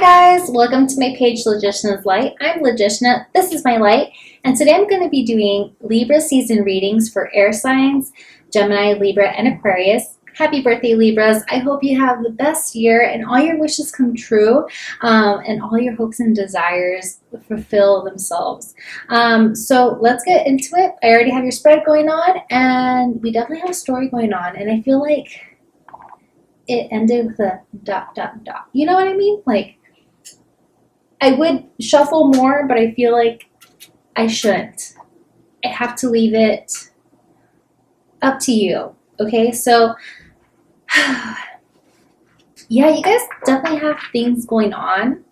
guys, welcome to my page Logician's Light. I'm Logician, this is my light, and today I'm going to be doing Libra season readings for air signs, Gemini, Libra, and Aquarius. Happy birthday, Libras. I hope you have the best year and all your wishes come true and all your hopes and desires fulfill themselves. So let's get into it. I already have your spread going on, and we definitely have a story going on, and I feel like it ended with a ... You know what I mean? Like, I would shuffle more, but I feel like I shouldn't. I have to leave it up to you. Okay, so yeah, you guys definitely have things going on,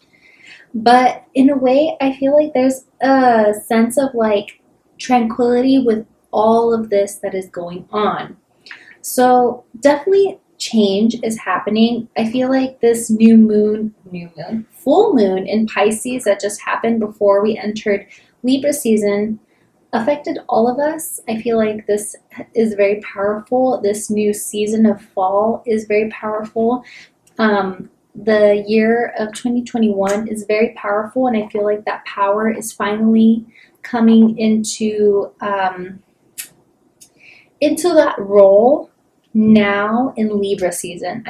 but in a way, I feel like there's a sense of like tranquility with all of this that is going on. So definitely change is happening. I feel like this full moon in Pisces that just happened before we entered Libra season affected all of us. I feel like this is very powerful. This new season of fall is very powerful. The year of 2021 is very powerful, and I feel like that power is finally coming into that role now in Libra season.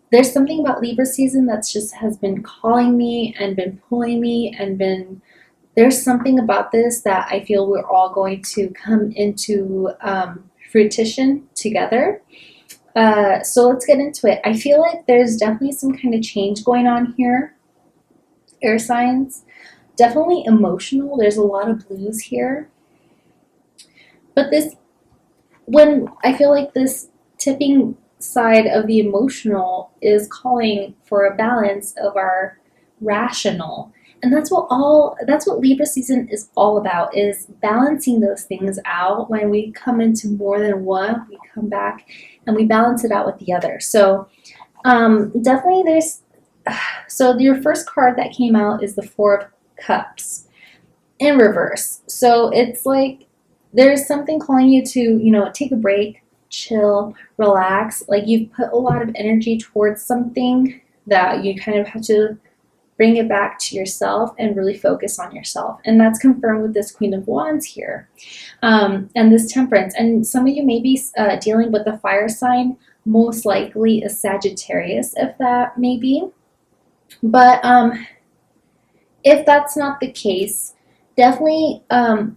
There's something about Libra season that's just has been calling me and been pulling me and there's something about this that I feel we're all going to come into fruition together. So let's get into it. I feel like there's definitely some kind of change going on here. Air signs, definitely emotional. There's a lot of blues here. But when I feel like this tipping side of the emotional is calling for a balance of our rational. And that's what Libra season is all about, is balancing those things out. When we come into more than one, we come back and we balance it out with the other. So definitely so your first card that came out is the Four of Cups in reverse. So it's like there's something calling you to, take a break, chill, relax. Like you've put a lot of energy towards something that you kind of have to bring it back to yourself and really focus on yourself. And that's confirmed with this Queen of Wands here and this Temperance. And some of you may be dealing with the fire sign, most likely a Sagittarius, if that may be. But if that's not the case, definitely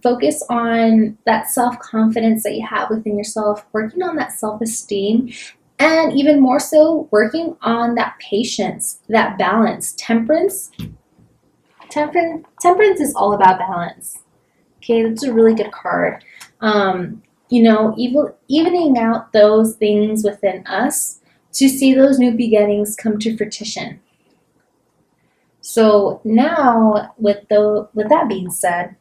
focus on that self-confidence that you have within yourself, working on that self-esteem, and even more so, working on that patience, that balance. Temperance is all about balance. Okay, that's a really good card. Evening out those things within us to see those new beginnings come to fruition. So now, with that being said,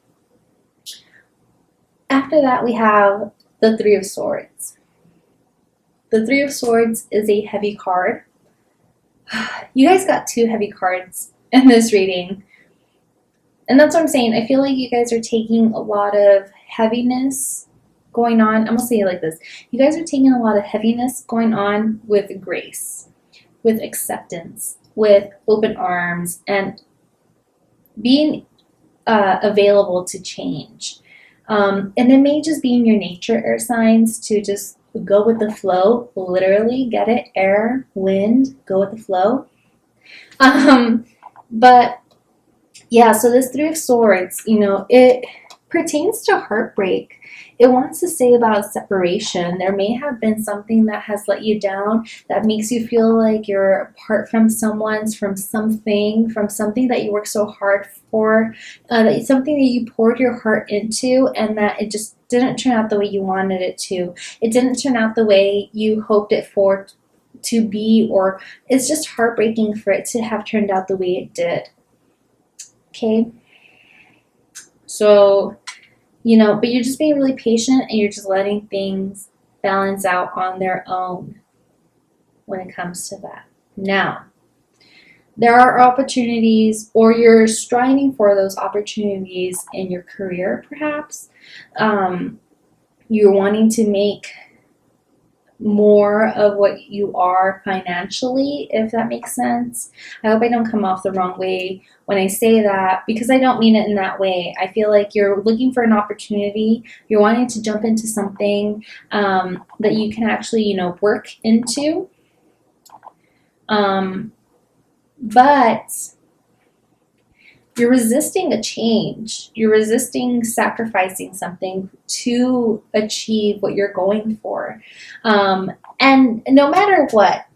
after that we have the Three of Swords. The Three of Swords is a heavy card. You guys got two heavy cards in this reading. And that's what I'm saying. I feel like you guys are taking a lot of heaviness going on. I'm going to say it like this. You guys are taking a lot of heaviness going on with grace, with acceptance, with open arms, and being available to change. And it may just be in your nature, air signs, to just go with the flow. Literally, get it? Air, wind, go with the flow. But yeah, so this Three of Swords, it pertains to heartbreak. It wants to say about separation. There may have been something that has let you down, that makes you feel like you're apart from someone, from something that you worked so hard for, something that you poured your heart into, and that it just didn't turn out the way you wanted it to. It didn't turn out the way you hoped it for to be, or it's just heartbreaking for it to have turned out the way it did. Okay? So, but you're just being really patient and you're just letting things balance out on their own when it comes to that. Now, there are opportunities, or you're striving for those opportunities in your career, perhaps. You're wanting to make more of what you are financially, if that makes sense. I hope I don't come off the wrong way when I say that, because I don't mean it in that way. I feel like you're looking for an opportunity, you're wanting to jump into something that you can actually, work into. But you're resisting a change. You're resisting sacrificing something to achieve what you're going for. And no matter what,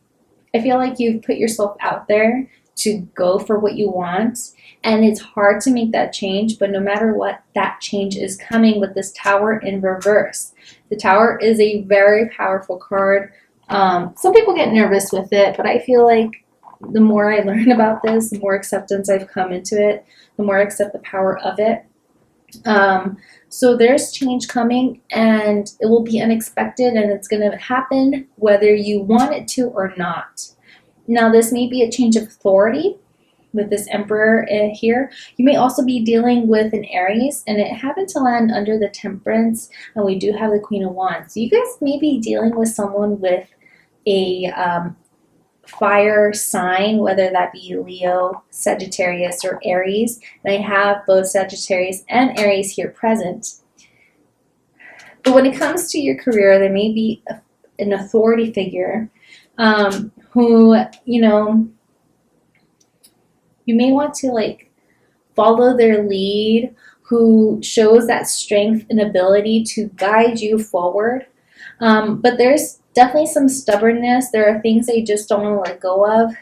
I feel like you've put yourself out there to go for what you want. And it's hard to make that change, but no matter what, that change is coming with this Tower in reverse. The Tower is a very powerful card. Some people get nervous with it, but I feel like the more I learn about this, the more acceptance I've come into it, the more I accept the power of it. So there's change coming, and it will be unexpected, and it's going to happen whether you want it to or not. Now, this may be a change of authority with this Emperor here. You may also be dealing with an Aries, and it happened to land under the Temperance, and we do have the Queen of Wands. So you guys may be dealing with someone with a fire sign, whether that be Leo, Sagittarius, or Aries. And I have both Sagittarius and Aries here present. But when it comes to your career, there may be an authority figure who, you may want to follow their lead, who shows that strength and ability to guide you forward. But there's definitely some stubbornness. There are things they just don't want to let go of.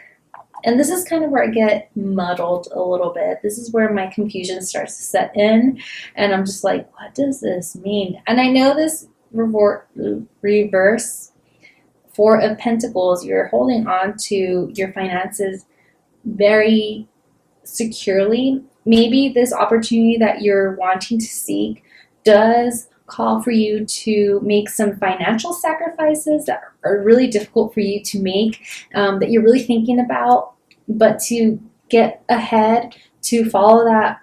And this is kind of where I get muddled a little bit. This is where my confusion starts to set in. And I'm just like, what does this mean? And I know this reverse Four of Pentacles, you're holding on to your finances very securely. Maybe this opportunity that you're wanting to seek does call for you to make some financial sacrifices that are really difficult for you to make, that you're really thinking about, but to get ahead, to follow that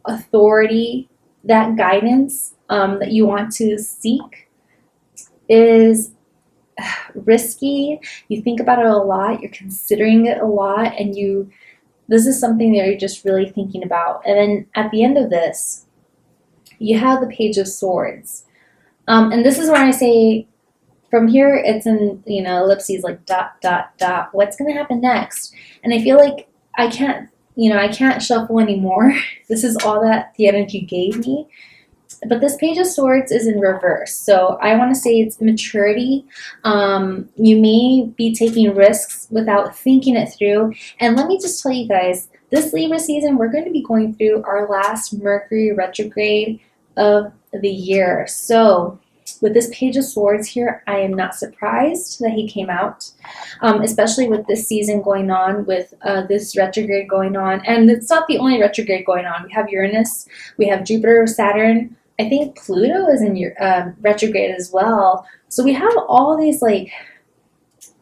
authority, that guidance that you want to seek is risky. You think about it a lot, you're considering it a lot, and this is something that you're just really thinking about. And then at the end of this, you have the Page of Swords. And this is when I say, from here, it's in, ellipses, like dot, dot, dot. What's going to happen next? And I feel like I can't shuffle anymore. This is all that the energy gave me. But this Page of Swords is in reverse. So I want to say it's maturity. You may be taking risks without thinking it through. And let me just tell you guys, this Libra season, we're going to be going through our last Mercury retrograde of the year. So with this Page of Swords here, I am not surprised that he came out, especially with this season going on, with this retrograde going on. And it's not the only retrograde going on. We have Uranus, we have Jupiter, Saturn. I think Pluto is in your retrograde as well. So we have all these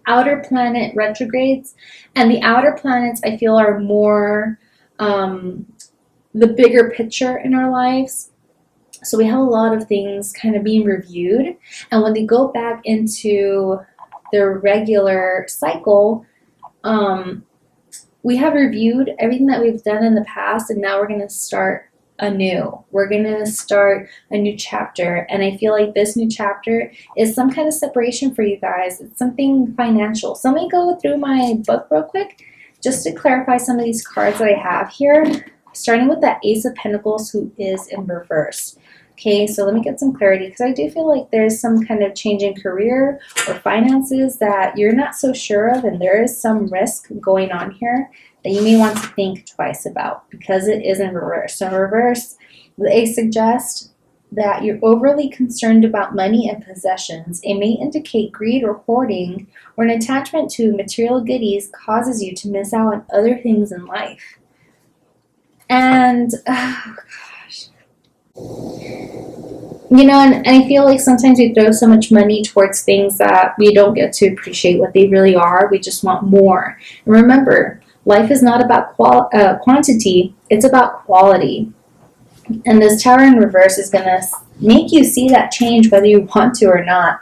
outer planet retrogrades, and the outer planets I feel are more the bigger picture in our lives. So we have a lot of things kind of being reviewed, and when they go back into their regular cycle, we have reviewed everything that we've done in the past, and now we're going to start anew. We're going to start a new chapter, and I feel like this new chapter is some kind of separation for you guys. It's something financial. So let me go through my book real quick just to clarify some of these cards that I have here, starting with the Ace of Pentacles, who is in reverse. Okay, so let me get some clarity, because I do feel like there's some kind of change in career or finances that you're not so sure of, and there is some risk going on here that you may want to think twice about, because it is in reverse. So in reverse, the Ace suggests that you're overly concerned about money and possessions. It may indicate greed or hoarding, or an attachment to material goodies causes you to miss out on other things in life. And and I feel like sometimes we throw so much money towards things that we don't get to appreciate what they really are. We just want more. And remember, life is not about quantity, it's about quality. And this Tower in reverse is going to make you see that change whether you want to or not.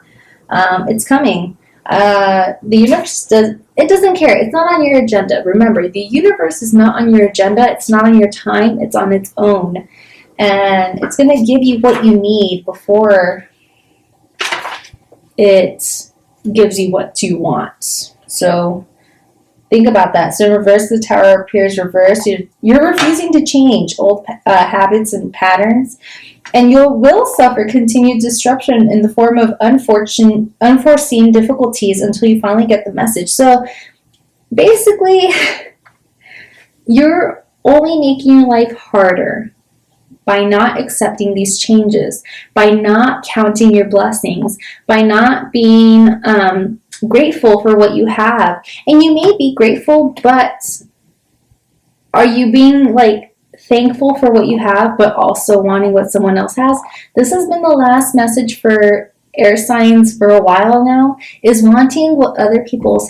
It's coming. The universe doesn't care. It's not on your agenda. Remember, the universe is not on your agenda. It's not on your time. It's on its own. And it's going to give you what you need before it gives you what you want. So think about that. So in reverse, the Tower appears reversed. You're refusing to change old habits and patterns, and you will suffer continued disruption in the form of unforeseen difficulties until you finally get the message. So basically, you're only making your life harder by not accepting these changes, by not counting your blessings, by not being grateful for what you have. And you may be grateful, but are you being like thankful for what you have, but also wanting what someone else has? This has been the last message for air signs for a while now, is wanting what other people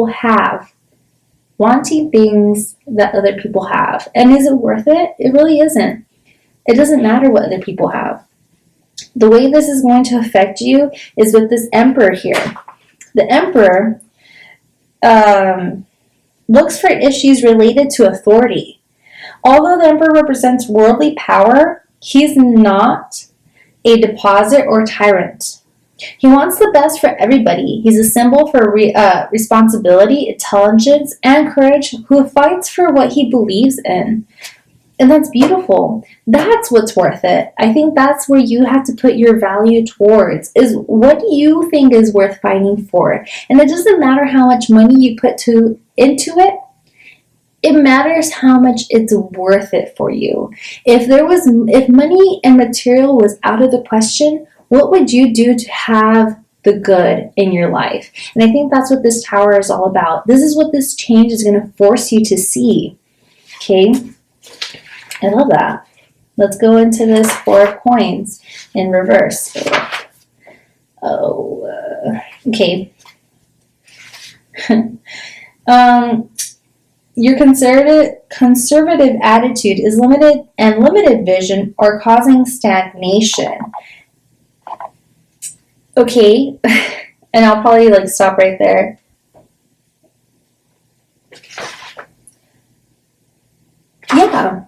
have. Wanting things that other people have. And is it worth it? It really isn't. It doesn't matter what other people have. The way this is going to affect you is with this Emperor here. The Emperor looks for issues related to authority. Although the Emperor represents worldly power, he's not a deposit or tyrant. He wants the best for everybody. He's a symbol for responsibility, intelligence, and courage, who fights for what he believes in. And that's beautiful. That's what's worth it. I think that's where you have to put your value towards, is what do you think is worth fighting for? And it doesn't matter how much money you put into it. It matters how much it's worth it for you. If money and material was out of the question, what would you do to have the good in your life? And I think that's what this Tower is all about. This is what this change is going to force you to see. Okay? I love that. Let's go into this Four of Coins in reverse. Okay. Your conservative attitude is limited vision or causing stagnation. Okay, and I'll probably stop right there. Yeah.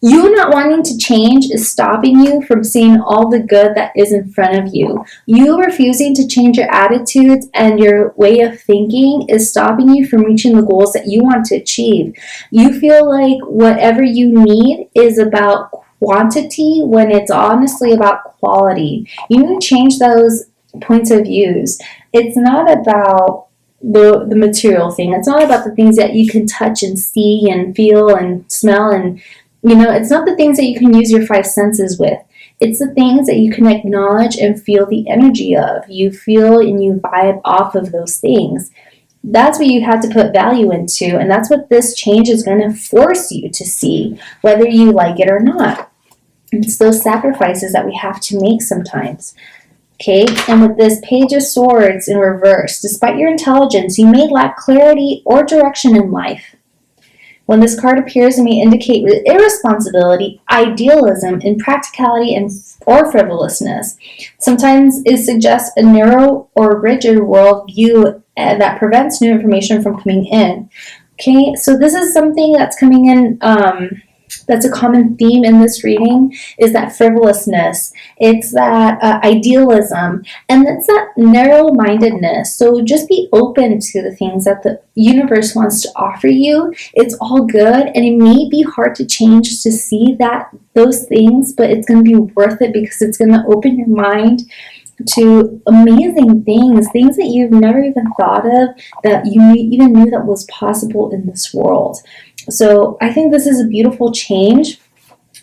You not wanting to change is stopping you from seeing all the good that is in front of you. You refusing to change your attitudes and your way of thinking is stopping you from reaching the goals that you want to achieve. You feel like whatever you need is about quantity when it's honestly about quality. You need to change those points of views. It's not about the material thing. It's not about the things that you can touch and see and feel and smell, and it's not the things that you can use your five senses with. It's the things that you can acknowledge and feel the energy of. You feel and you vibe off of those things. That's what you have to put value into, and that's what this change is going to force you to see, whether you like it or not. It's those sacrifices that we have to make sometimes. Okay, and with this Page of Swords in reverse, despite your intelligence, you may lack clarity or direction in life. When this card appears, it may indicate irresponsibility, idealism, impracticality, or frivolousness. Sometimes it suggests a narrow or rigid worldview that prevents new information from coming in. Okay, so this is something that's coming in, that's a common theme in this reading, is that frivolousness. It's that idealism, and it's that narrow-mindedness. So just be open to the things that the universe wants to offer you. It's all good, and it may be hard to change to see those things, but it's going to be worth it because it's going to open your mind to amazing things that you've never even thought of, that you even knew that was possible in this world. So I think this is a beautiful change.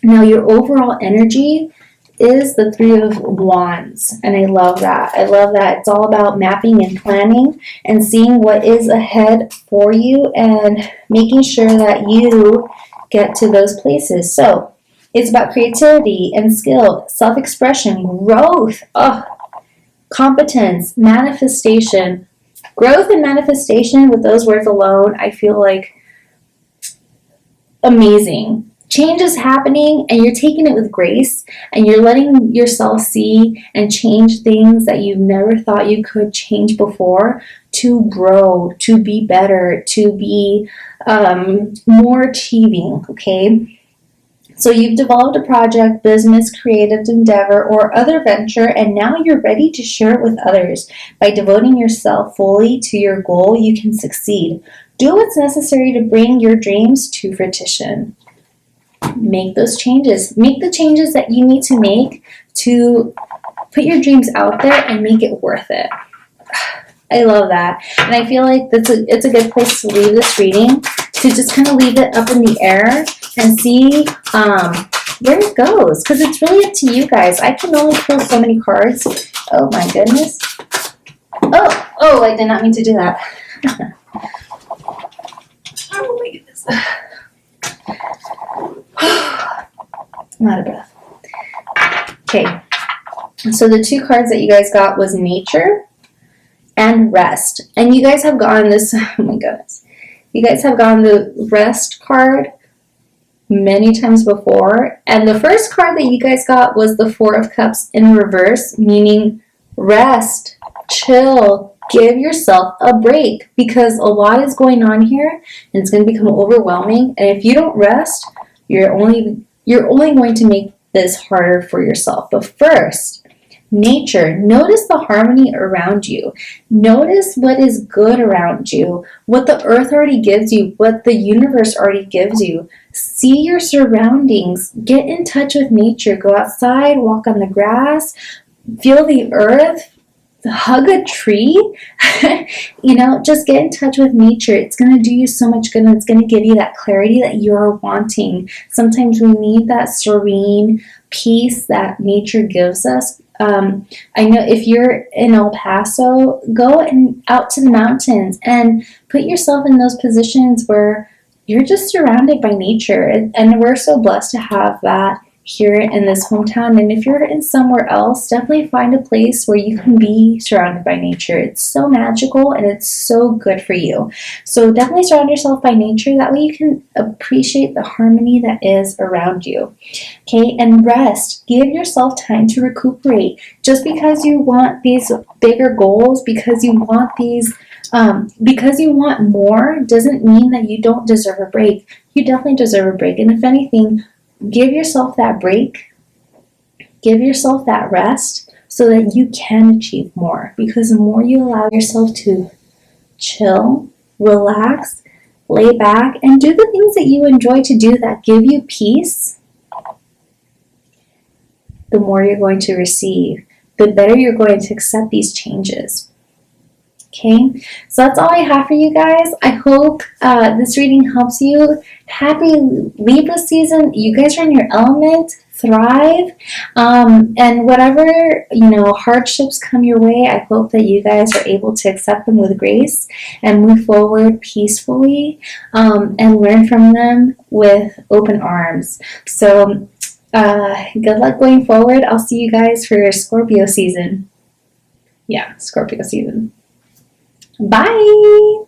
Now your overall energy is the Three of Wands, and I love that. I love that it's all about mapping and planning and seeing what is ahead for you and making sure that you get to those places. So it's about creativity and skill, self-expression, growth, competence, manifestation. Growth and manifestation, with those words alone, I feel like amazing. change is happening and you're taking it with grace and you're letting yourself see and change things that you never thought you could change before to grow, to be better, to be more achieving, okay? So you've developed a project, business, creative endeavor, or other venture, and now you're ready to share it with others. By devoting yourself fully to your goal, you can succeed. Do what's necessary to bring your dreams to fruition. Make those changes. Make the changes that you need to make to put your dreams out there and make it worth it. I love that. And I feel like it's a good place to leave this reading, to just kind of leave it up in the air and see where it goes. Because it's really up to you guys. I can only pull so many cards. Oh my goodness. Oh, I did not mean to do that. Oh my goodness. I'm out of breath. Okay. So the two cards that you guys got was nature and rest. And you guys have gotten this, oh my goodness. You guys have gotten the rest card many times before. And the first card that you guys got was the Four of Cups in reverse, meaning rest, chill, give yourself a break, because a lot is going on here and it's going to become overwhelming. And if you don't rest, you're only going to make this harder for yourself. But first, nature. Notice the harmony around you. Notice what is good around you, what the earth already gives you, what the universe already gives you. See your surroundings. Get in touch with nature. Go outside, walk on the grass, feel the earth, hug a tree. Just get in touch with nature. It's going to do you so much good, and it's going to give you that clarity that you're wanting. Sometimes we need that serene peace that nature gives us. I know if you're in El Paso, go out to the mountains and put yourself in those positions where you're just surrounded by nature. And we're so blessed to have that here in this hometown. And if you're in somewhere else, definitely find a place where you can be surrounded by nature. It's so magical and it's so good for you. So definitely surround yourself by nature. That way you can appreciate the harmony that is around you. Okay, and rest. Give yourself time to recuperate. Just because you want these bigger goals, because you want more, doesn't mean that you don't deserve a break. You definitely deserve a break. And if anything, give yourself that break, give yourself that rest so that you can achieve more. Because the more you allow yourself to chill, relax, lay back, and do the things that you enjoy to do that give you peace, the more you're going to receive, the better you're going to accept these changes. Okay, so that's all I have for you guys. I hope this reading helps you. Happy Libra season. You guys are in your element. Thrive. And whatever, hardships come your way, I hope that you guys are able to accept them with grace and move forward peacefully, and learn from them with open arms. So good luck going forward. I'll see you guys for Scorpio season. Yeah, Scorpio season. Bye!